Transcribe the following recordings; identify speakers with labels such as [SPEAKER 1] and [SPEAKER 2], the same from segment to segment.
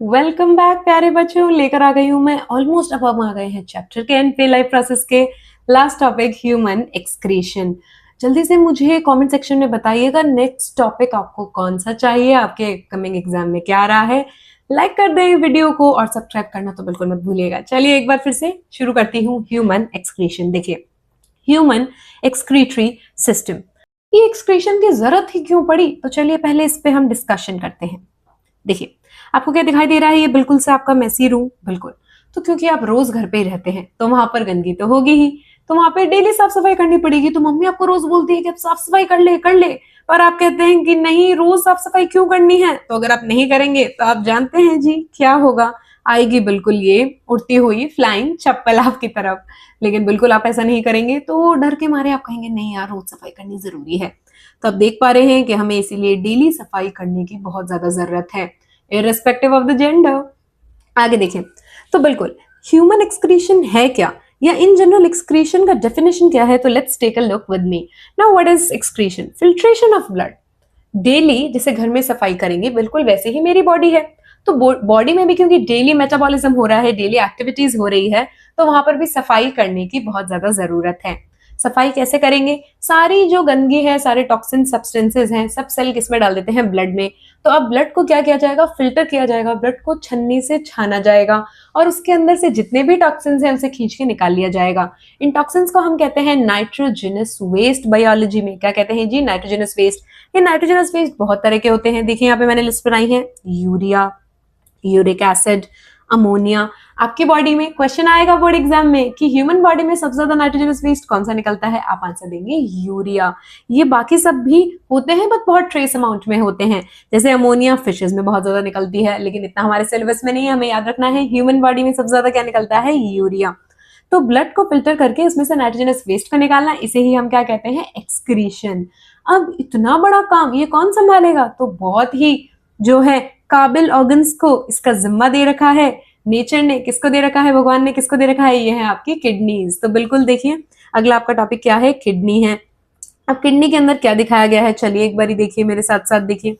[SPEAKER 1] Welcome back प्यारे बच्चों। लेकर आ गई हूं मैं ऑलमोस्ट। अब हम आ गए हैं चैप्टर के एंड पे, लाइफ प्रोसेस के लास्ट टॉपिक ह्यूमन एक्सक्रीशन। जल्दी से मुझे कमेंट सेक्शन में बताइएगा नेक्स्ट टॉपिक आपको कौन सा चाहिए, आपके कमिंग एग्जाम में क्या आ रहा है। लाइक कर दें वीडियो को और सब्सक्राइब करना तो बिल्कुल मत भूलिएगा। चलिए एक बार फिर से शुरू करती हूँ ह्यूमन एक्सक्रीशन। देखिए, ह्यूमन एक्सक्रीटरी सिस्टम, ये एक्सक्रीशन की जरूरत ही क्यों पड़ी, तो चलिए पहले इस पे हम डिस्कशन करते हैं। देखिए, आपको क्या दिखाई दे रहा है, ये बिल्कुल से आपका मेसी रूम। बिल्कुल, तो क्योंकि आप रोज घर पे ही रहते हैं तो वहां पर गंदगी तो होगी ही, तो वहां पे डेली साफ सफाई करनी पड़ेगी। तो मम्मी आपको रोज बोलती है कि आप साफ सफाई कर ले, पर आप कहते हैं कि नहीं, रोज साफ सफाई क्यों करनी है। तो अगर आप नहीं करेंगे तो आप जानते हैं जी क्या होगा, आएगी बिल्कुल ये उड़ती हुई फ्लाइंग चप्पल आपकी तरफ। लेकिन बिल्कुल आप ऐसा नहीं करेंगे तो डर के मारे आप कहेंगे नहीं यार, रोज सफाई करनी जरूरी है। तो आप देख पा रहे हैं कि हमें इसीलिए डेली सफाई करने की बहुत ज्यादा जरूरत है, इररिस्पेक्टिव ऑफ द जेंडर। आगे देखें तो बिल्कुल ह्यूमन एक्सक्रीशन है क्या, या इन जनरल एक्सक्रीशन का डेफिनेशन क्या है। तो let's take a look with me. Now what is excretion? Filtration of blood. Daily जैसे घर में सफाई करेंगे बिल्कुल वैसे ही मेरी बॉडी है, तो बॉडी में भी क्योंकि डेली मेटाबॉलिज्म हो रहा है, डेली एक्टिविटीज हो रही है, तो वहां पर भी सफाई करने की बहुत ज्यादा जरूरत है। सफाई कैसे करेंगे? सारी जो गंदगी है, सारे टॉक्सिन सब्सटेंसेस हैं, सब सेल किसमें डाल देते हैं? ब्लड में। तो अब ब्लड को क्या किया जाएगा? फिल्टर किया जाएगा, ब्लड को छन्नी से छाना जाएगा और उसके अंदर से जितने भी टॉक्सिन्स हैं उसे खींच के निकाल लिया जाएगा। इन टॉक्सिन्स को हम कहते हैं नाइट्रोजनस वेस्ट। बायोलॉजी में क्या कहते हैं जी? Nitrogenous waste. ये नाइट्रोजनस वेस्ट बहुत तरह के होते हैं। देखिए यहाँ पे मैंने लिस्ट बनाई है, यूरिया, यूरिक एसिड, अमोनिया। आपकी बॉडी में क्वेश्चन आएगा बोर्ड एग्जाम में कि ह्यूमन बॉडी में सबसे ज्यादा नाइट्रोजनस वेस्ट कौन सा निकलता है, आप आंसर देंगे यूरिया। ये बाकी सब भी होते हैं बट बहुत ट्रेस अमाउंट में होते हैं। जैसे अमोनिया फिशेज में बहुत ज्यादा निकलती है, लेकिन इतना हमारे सिलेबस में नहीं है, हमें याद रखना है ह्यूमन बॉडी में सबसे ज्यादा क्या निकलता है? यूरिया। तो ब्लड को फिल्टर करके उसमें से नाइट्रोजनस वेस्ट को निकालना, इसे ही हम क्या कहते हैं? एक्सक्रीशन। अब इतना बड़ा काम ये कौन संभालेगा? तो बहुत ही जो है काबिल ऑर्गन्स को इसका जिम्मा दे रखा है नेचर ने। किसको दे रखा है? भगवान ने किसको दे रखा है? ये है आपकी किडनीज। तो बिल्कुल देखिए, अगला आपका टॉपिक क्या है? किडनी है। अब किडनी के अंदर क्या दिखाया गया है, चलिए एक बारी देखिए मेरे साथ साथ। देखिए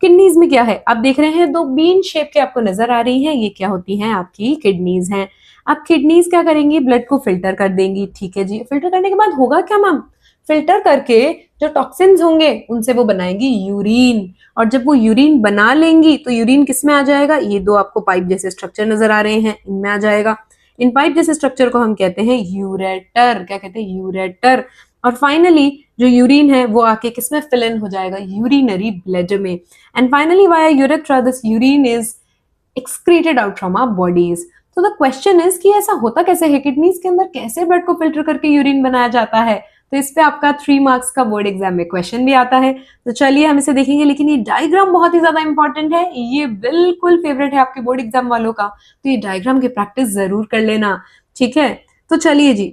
[SPEAKER 1] किडनीज में क्या है, आप देख रहे हैं दो बीन शेप के आपको नजर आ रही हैं, ये क्या होती हैं? आपकी किडनीज हैं। आप किडनीज क्या करेंगी? ब्लड को फिल्टर कर देंगी। ठीक है जी, फिल्टर करने के बाद होगा क्या मैम? फिल्टर करके जो टॉक्सिन्स होंगे उनसे वो बनाएंगी यूरिन, और जब वो यूरिन बना लेंगी तो यूरिन किस में आ जाएगा? ये दो आपको पाइप जैसे स्ट्रक्चर नजर आ रहे हैं, इनमें आ जाएगा। इन पाइप जैसे स्ट्रक्चर को हम कहते हैं यूरेटर। क्या कहते हैं? यूरेटर। और फाइनली जो यूरिन है वो आके किसमें फिल इन हो जाएगा? यूरिनरी ब्लैडर में। And finally via urethra this urine is excreted out from our bodies. तो द क्वेश्चन इज कि ऐसा होता कैसे है? किडनीज के अंदर कैसे ब्लड को फिल्टर करके यूरिन बनाया जाता है? तो इस पे आपका 3 मार्क्स का बोर्ड एग्जाम में क्वेश्चन भी आता है। तो चलिए हम इसे देखेंगे, लेकिन ये डायग्राम बहुत ही ज्यादा इंपॉर्टेंट है, ये बिल्कुल फेवरेट है आपके बोर्ड एग्जाम वालों का। तो ये डायग्राम की प्रैक्टिस जरूर कर लेना, ठीक है। तो चलिए जी,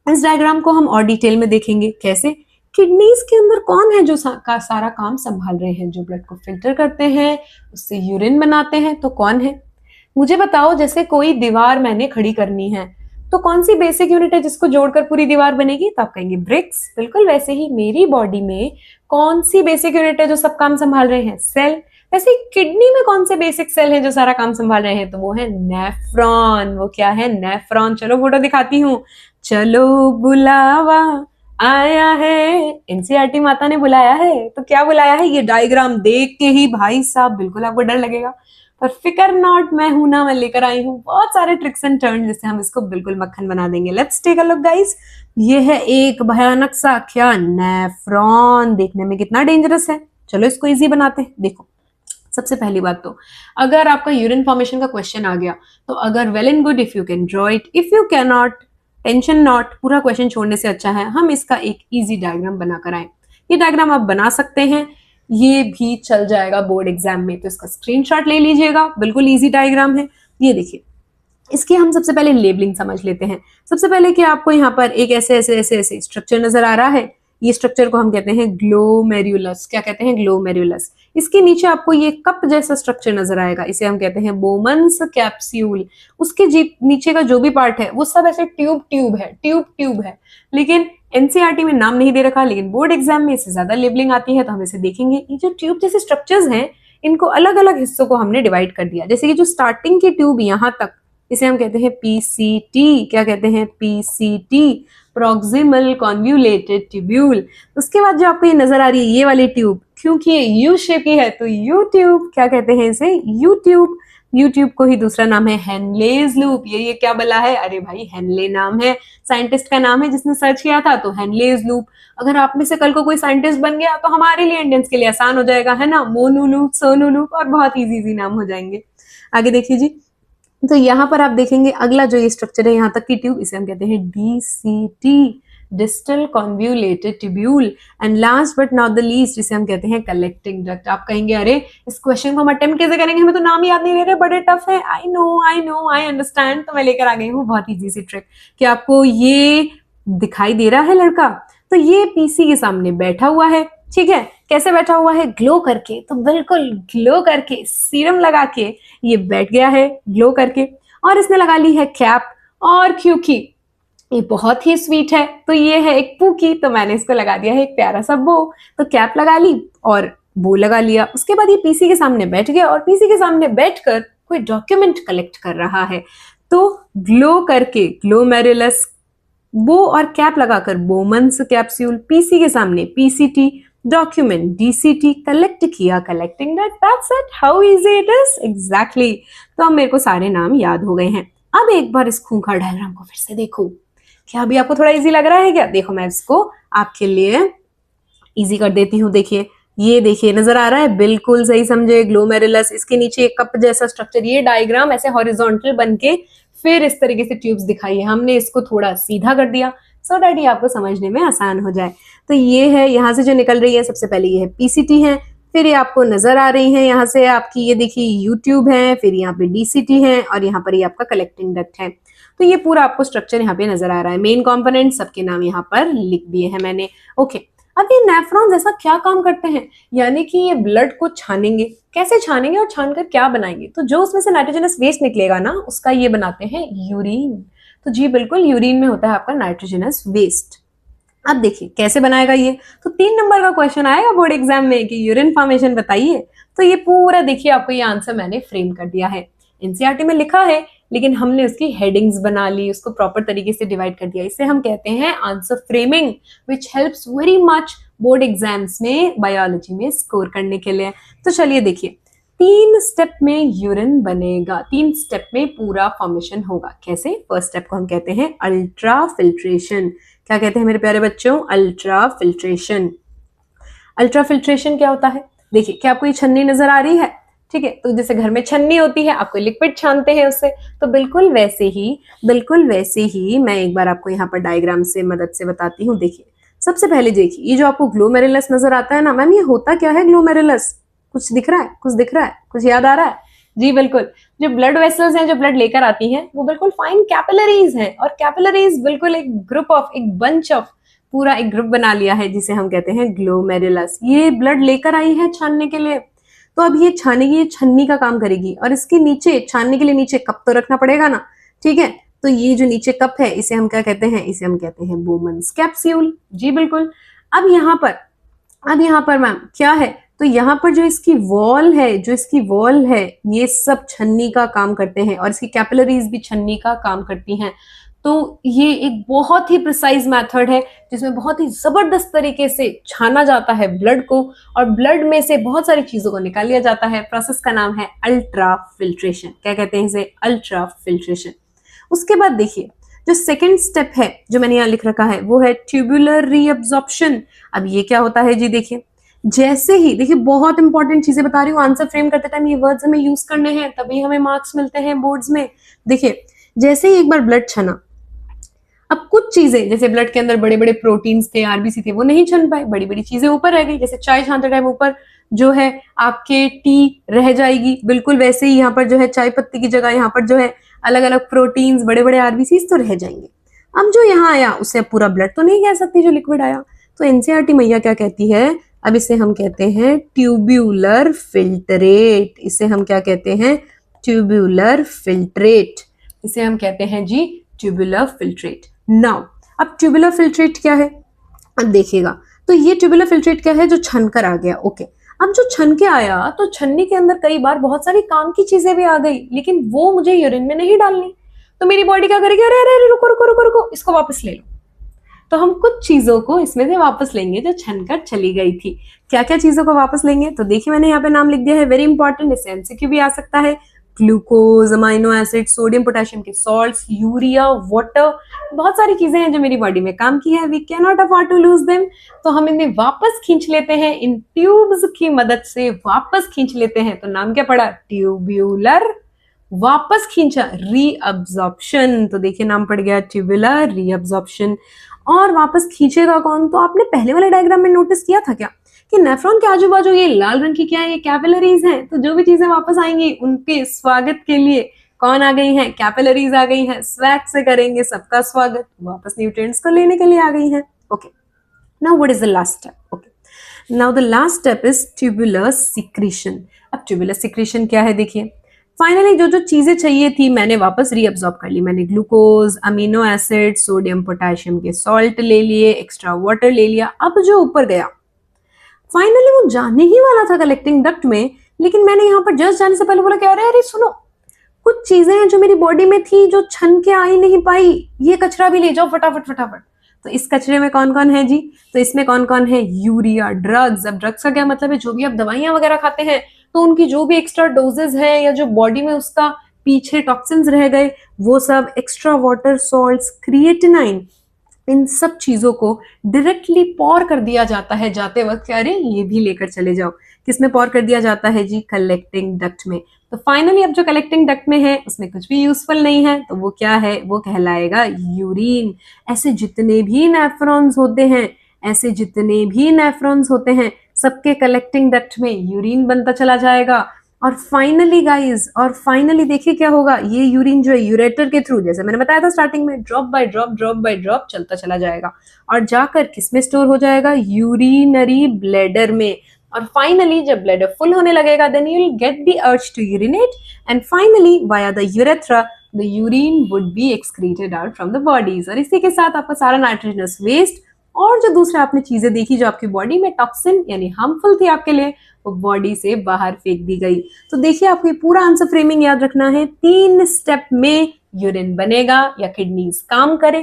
[SPEAKER 1] इस डायग्राम को हम और डिटेल में देखेंगे। कैसे? किडनीज के अंदर कौन है जो सारा काम संभाल रहे हैं? जो ब्लड को फिल्टर करते हैं, उससे यूरिन बनाते हैं, तो कौन है? मुझे बताओ, जैसे कोई दीवार मैंने खड़ी करनी है तो कौन सी बेसिक यूनिट है जिसको जोड़कर पूरी दीवार बनेगी? तो आप कहेंगे ब्रिक्स। बिल्कुल वैसे ही मेरी बॉडी में कौन सी बेसिक यूनिट है जो सब काम संभाल रहे हैं? सेल। वैसे किडनी में कौन से बेसिक सेल है जो सारा काम संभाल रहे हैं? तो वो है नेफ्रॉन। वो क्या है? नेफ्रॉन। चलो फोटो दिखाती हूँ। चलो बुलावा आया है, एनसीईआरटी माता ने बुलाया है। तो क्या बुलाया है? ये डायग्राम देख के ही भाई साहब बिल्कुल आपको डर लगेगा, पर फिकर नॉट, मैं हूं ना, मैं लेकर आई हूं बहुत सारे ट्रिक्स एंड टर्न जिससे हम इसको बिल्कुल मक्खन बना देंगे। Let's take a look guys. ये है एक भयानक सा क्या? नेफ्रॉन। देखने में कितना डेंजरस है। चलो इसको इजी बनाते हैं। देखो, सबसे पहली बात तो अगर आपका यूरिन फॉर्मेशन का क्वेश्चन आ गया तो अगर well and good if you can draw it, if you can not, tension not. पूरा क्वेश्चन छोड़ने से अच्छा है हम इसका एक इजी डायग्राम बनाकर आए। ये डायग्राम आप बना सकते हैं, ये भी चल जाएगा बोर्ड एग्जाम में, तो इसका स्क्रीनशॉट ले लीजिएगा। बिल्कुल इजी डायग्राम है। ये देखिए, इसकी हम सबसे पहले लेबलिंग समझ लेते हैं। सबसे पहले कि आपको यहाँ पर एक ऐसे ऐसे ऐसे ऐसे स्ट्रक्चर नजर आ रहा है, ये स्ट्रक्चर को हम कहते हैं ग्लोमेरुलस। क्या कहते हैं? ग्लोमेरुलस। इसके नीचे आपको ये कप जैसा स्ट्रक्चर नजर आएगा, इसे हम कहते हैं बोमन्स कैप्सूल। उसके नीचे का जो भी पार्ट है वो सब ऐसे ट्यूब है, ट्यूब है। लेकिन एनसीईआरटी में नाम नहीं दे रखा, लेकिन बोर्ड एग्जाम में इससे ज्यादा लेबलिंग आती है, तो हम इसे देखेंगे। ये जो ट्यूब जैसे स्ट्रक्चर्स हैं इनको अलग अलग हिस्सों को हमने डिवाइड कर दिया। जैसे कि जो स्टार्टिंग की ट्यूब यहाँ तक, इसे हम कहते हैं पीसीटी। क्या कहते हैं? PCT, proximal convoluted tubule. उसके बाद जो आपको ये नजर आ रही है ये वाली ट्यूब, क्योंकि ये यू शेप की है तो यू ट्यूब। क्या कहते हैं इसे? You tube. यूट्यूब को ही दूसरा नाम है हेनलेज लूप। ये क्या बला है? अरे भाई हेनले नाम है, साइंटिस्ट का नाम है जिसने सर्च किया था, तो हेनलेज लूप। अगर आप में से कल को कोई साइंटिस्ट बन गया तो हमारे लिए, इंडियंस के लिए आसान हो जाएगा, है ना? मोनू लूप, सोनू लूप, और बहुत इजी नाम हो जाएंगे। आगे देखिए जी, तो यहाँ पर आप देखेंगे अगला जो ये स्ट्रक्चर है यहाँ तक की ट्यूब, इसे हम कहते हैं DCT, distal convoluted tubule. And last but not the least, इसे हम कहते हैं कलेक्टिंग डक्ट। आप कहेंगे अरे इस क्वेश्चन को हम अटेम्प्ट कैसे करेंगे, हमें तो नाम याद नहीं रह रहे, बड़े टफ है। I know I understand. तो मैं लेकर आ गई हूँ बहुत इजी सी ट्रिक। कि आपको ये दिखाई दे रहा है लड़का, तो ये पीसी के सामने बैठा हुआ है, ठीक है? कैसे बैठा हुआ है? ग्लो करके। तो बिल्कुल ग्लो करके, सीरम लगा के ये बैठ गया है, ग्लो करके। और इसने लगा ली है कैप, और क्योंकि ये बहुत ही स्वीट है तो ये है एक पूकी, तो मैंने इसको लगा दिया है एक प्यारा सा बो। तो कैप लगा ली और बो लगा लिया। उसके बाद ये पीसी के सामने बैठ गया, और पीसी के सामने बैठकर कोई डॉक्यूमेंट कलेक्ट कर रहा है। तो ग्लो करके ग्लोमेरुलस, बो और कैप लगाकर बोमन्स कैप्सूल, पीसी के सामने पीसीटी, डॉक्यूमेंट डीसीटी, कलेक्ट किया collecting duct. That's it, how easy it is. Exactly. तो अब मेरे को सारे नाम याद हो गए हैं। अब एक बार इस खूंखार डायग्राम को फिर से देखो। क्या अभी आपको थोड़ा इजी लग रहा है क्या? देखो मैं इसको आपके लिए इजी कर देती हूँ। देखिए, ये देखिए नजर आ रहा है, बिल्कुल सही समझे। ग्लोमेरुलस, इसके नीचे एक कप जैसा स्ट्रक्चर, ये डायग्राम ऐसे हॉरिजॉन्टल बनके फिर इस तरीके से ट्यूब्स दिखाई है। हमने इसको थोड़ा सीधा कर दिया सो दैट ये आपको समझने में आसान हो जाए। तो ये है, यहाँ से जो निकल रही है सबसे पहले ये है पीसीटी है, फिर ये आपको नजर आ रही है यहाँ से आपकी, ये देखिए यूट्यूब है, फिर यहाँ पे डीसीटी है, और यहाँ पर ये आपका कलेक्टिंग डक्ट है। तो ये पूरा आपको स्ट्रक्चर यहाँ पे नजर आ रहा है। मेन कंपोनेंट सबके नाम यहाँ पर लिख दिए हैं मैंने। ओके, अब ये नेफ्रॉन्स ऐसा क्या काम करते हैं? यानी कि ये ब्लड को छानेंगे। कैसे छानेंगे और छानकर क्या बनाएंगे? तो जो उसमें से नाइट्रोजनस वेस्ट निकलेगा ना, उसका ये बनाते हैं यूरिन। तो जी बिल्कुल, यूरिन में होता है आपका नाइट्रोजनस वेस्ट। अब देखिए कैसे बनाएगा ये। तो 3 नंबर का क्वेश्चन आएगा बोर्ड एग्जाम में कि यूरिन फॉर्मेशन बताइए। तो ये पूरा देखिए आपको ये आंसर मैंने फ्रेम कर दिया है। एनसीईआरटी में लिखा है, लेकिन हमने उसकी हेडिंग्स बना ली, उसको प्रॉपर तरीके से डिवाइड कर दिया। इसे हम कहते हैं answer framing, which helps very much board exams में बायोलॉजी में स्कोर करने के लिए। तो चलिए देखिए, 3 स्टेप में यूरिन बनेगा, 3 स्टेप में पूरा फॉर्मेशन होगा। कैसे? फर्स्ट स्टेप को हम कहते हैं अल्ट्रा फिल्ट्रेशन। क्या कहते हैं मेरे प्यारे बच्चों? Ultra filtration. अल्ट्रा फिल्ट्रेशन क्या होता है? देखिए, क्या आपको ये छन्नी नजर आ रही है? ठीक है, तो जैसे घर में छन्नी होती है, आपको लिक्विड छानते हैं उससे, तो बिल्कुल वैसे ही मैं एक बार आपको यहाँ पर डायग्राम से मदद से बताती हूँ। देखिए, सबसे पहले देखिए, ये जो आपको ग्लोमेरुलस नजर आता है ना मैम, ये होता क्या है ग्लोमेरुलस? कुछ दिख रहा है? कुछ दिख रहा है? कुछ याद आ रहा है? जी बिल्कुल, जो ब्लड वेसल्स हैं जो ब्लड लेकर आती हैं, वो बिल्कुल फाइन कैपिलरीज हैं। और कैपिलरीज बिल्कुल एक ग्रुप ऑफ, एक बंच ऑफ, पूरा एक ग्रुप बना लिया है जिसे हम कहते हैं ग्लोमेरुलस। ये ब्लड लेकर आई है छानने के लिए, तो अब ये छानेगी, ये छन्नी का काम करेगी। और इसके नीचे छानने के लिए नीचे कप तो रखना पड़ेगा ना, ठीक है? तो ये जो नीचे कप है, इसे हम क्या कहते हैं? इसे हम कहते हैं बोमन्स कैप्सूल। जी बिल्कुल। अब यहाँ पर मैम क्या है? तो यहाँ पर जो इसकी वॉल है, ये सब छन्नी का काम करते हैं, और इसकी कैपिलरीज भी छन्नी का काम करती हैं। तो ये एक बहुत ही प्रिसाइज मेथड है जिसमें बहुत ही जबरदस्त तरीके से छाना जाता है ब्लड को, और ब्लड में से बहुत सारी चीजों को निकाल लिया जाता है। प्रोसेस का नाम है अल्ट्रा फिल्ट्रेशन। क्या कहते हैं इसे? Ultra filtration. उसके बाद देखिए, जो सेकेंड स्टेप है जो मैंने यहाँ लिख रखा है, वो है ट्यूबुलर रीअब्जॉर्प्शन। अब ये क्या होता है जी? देखिए, जैसे ही, देखिए बहुत इंपॉर्टेंट चीजें बता रही हूँ, आंसर फ्रेम करते टाइम ये वर्ड्स हमें यूज करने हैं, तभी हमें मार्क्स मिलते हैं बोर्ड्स में। देखिए, जैसे ही एक बार ब्लड छना, अब कुछ चीजें जैसे ब्लड के अंदर बड़े बड़े प्रोटीन्स थे, आरबीसी थे, वो नहीं छन पाए, बड़ी बड़ी चीजें ऊपर रह गई। जैसे चाय छानते टाइम ऊपर जो है आपके टी रह जाएगी, बिल्कुल वैसे ही यहाँ पर जो है चाय पत्ती की जगह यहाँ पर जो है अलग अलग प्रोटीन्स, बड़े बड़े आरबीसी तो रह जाएंगे। अब जो यहाँ आया उससे पूरा ब्लड तो नहीं कह सकती जो लिक्विड आया। तो एनसीईआरटी मैया क्या कहती है? अब इसे हम कहते हैं ट्यूब्यूलर फिल्ट्रेट। इसे हम क्या कहते हैं? Tubular filtrate. इसे हम कहते हैं जी ट्यूबुलर फिल्ट्रेट। नाउ, अब ट्यूबुलर फिल्ट्रेट क्या है? अब देखिएगा, तो ये ट्यूबुलर फिल्ट्रेट क्या है? जो छन कर आ गया। ओके, अब जो छन के आया तो छन्नी के अंदर कई बार बहुत सारी काम की चीजें भी आ गई, लेकिन वो मुझे यूरिन में नहीं डालनी। तो मेरी बॉडी क्या करेगी, अरे अरे अरे रुको रुको रुको रुको, इसको वापस ले लो। तो हम कुछ चीजों को इसमें से वापस लेंगे जो छनकर चली गई थी। क्या क्या चीजों को वापस लेंगे, तो देखिए मैंने यहाँ पे नाम लिख दिया है, वेरी इंपॉर्टेंट, इससे एमसीक्यू भी आ सकता है। Glucose, amino acid, sodium potassium के सॉल्ट्स, यूरिया, वाटर, बहुत सारी चीजें हैं जो मेरी बॉडी में काम की है। We can not afford to lose them, तो हम इन्हें वापस खींच लेते हैं, इन ट्यूब्स की मदद से वापस खींच लेते हैं। तो नाम क्या पड़ा, ट्यूब्यूलर, वापस खींचा, रीअब्जॉर्प्शन। तो देखिए नाम पड़ गया ट्यूबुलर रीअब्जॉर्प्शन। और वापस खींचेगा कौन, तो आपने पहले वाले डायग्राम में नोटिस किया था क्या कि नेफ्रॉन के आजू बाजू ये लाल रंग की क्या है, ये कैपिलरीज हैं। तो जो भी चीजें वापस आएंगी उनके स्वागत के लिए कौन आ गई है, कैपिलरीज आ गई है। स्वैग से करेंगे सबका स्वागत, वापस न्यूट्रिएंट्स को लेने के लिए आ गई है। Okay, now what is the last step. Okay, now the last step is tubular secretion. अब ट्यूबुलर सिक्रीशन क्या है, देखिए फाइनली जो जो चीजें चाहिए थी मैंने वापस रीअब्सॉर्ब कर ली। मैंने glucose, amino acid, sodium potassium के सॉल्ट ले लिए, एक्स्ट्रा वाटर ले लिया। अब जो ऊपर गया फाइनली वो जाने ही वाला था कलेक्टिंग डक्ट में, लेकिन मैंने यहाँ पर जस्ट जाने से पहले बोला कि अरे अरे सुनो, कुछ चीजें हैं जो मेरी बॉडी में थी जो छन के आ ही नहीं पाई, ये कचरा भी ले जाओ फटाफट फटाफट। तो इस कचरे में कौन कौन है जी, तो इसमें कौन कौन है, यूरिया, ड्रग्स। अब ड्रग्स का क्या मतलब है, जो भी आप दवाइयां वगैरह खाते हैं तो उनकी जो भी एक्स्ट्रा डोजेज है या जो बॉडी में उसका पीछे टॉक्सिन्स रह गए वो सब, एक्स्ट्रा वाटर, सॉल्ट्स, क्रिएटिनाइन, इन सब चीजों को डायरेक्टली पॉर कर दिया जाता है जाते वक्त। अरे ये भी लेकर चले जाओ, किसमें पॉर कर दिया जाता है जी, कलेक्टिंग डक्ट में। तो फाइनली अब जो कलेक्टिंग डक्ट में है उसमें कुछ भी यूजफुल नहीं है, तो वो क्या है, वो कहलाएगा यूरिन। ऐसे जितने भी नेफ्रॉन्स होते हैं, ऐसे जितने भी नेफ्रॉन्स होते हैं, सबके कलेक्टिंग डक्ट में यूरिन बनता चला जाएगा। और फाइनली गाइज, और फाइनली देखिए क्या होगा, ये यूरिन जो है यूरेटर के थ्रू, जैसे मैंने बताया था स्टार्टिंग में, drop by drop drop by drop चलता चला जाएगा और जाकर किस में स्टोर हो जाएगा, यूरिनरी ब्लैडर में। और फाइनली जब ब्लैडर फुल होने लगेगा then you will get the urge to urinate and finally via the urethra the urine would be excreted out from the bodies. और इसी के साथ आपका सारा नाइट्रोजनस वेस्ट और जो दूसरे आपने चीजें देखी जो आपकी बॉडी में टॉक्सिन यानी हार्मफुल थी आपके लिए, वो बॉडी से बाहर फेंक दी गई। तो देखिए आपको ये पूरा आंसर फ्रेमिंग याद रखना है, 3 स्टेप में यूरिन बनेगा या किडनीज काम करे।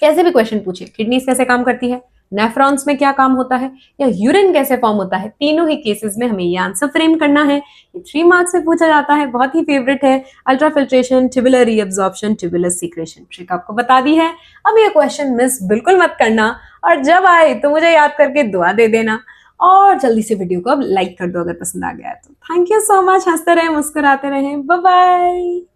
[SPEAKER 1] कैसे भी क्वेश्चन पूछे, किडनीज कैसे काम करती है, नेफ्रॉन्स में क्या काम होता है, या यूरिन कैसे फॉर्म होता है, तीनों ही केसेस में हमें ये आंसर फ्रेम करना है। ये 3 मार्क्स में पूछा जाता है, बहुत ही फेवरेट है। Ultrafiltration, tubular reabsorption, tubular secretion, trick आपको बता दी है। अब ये क्वेश्चन मिस बिल्कुल मत करना और जब आए तो मुझे याद करके दुआ दे देना और जल्दी से वीडियो को अब लाइक कर दो अगर पसंद आ गया है तो। थैंक यू सो मच, हंसते रहे, मुस्कुराते रहे, बाय बाय।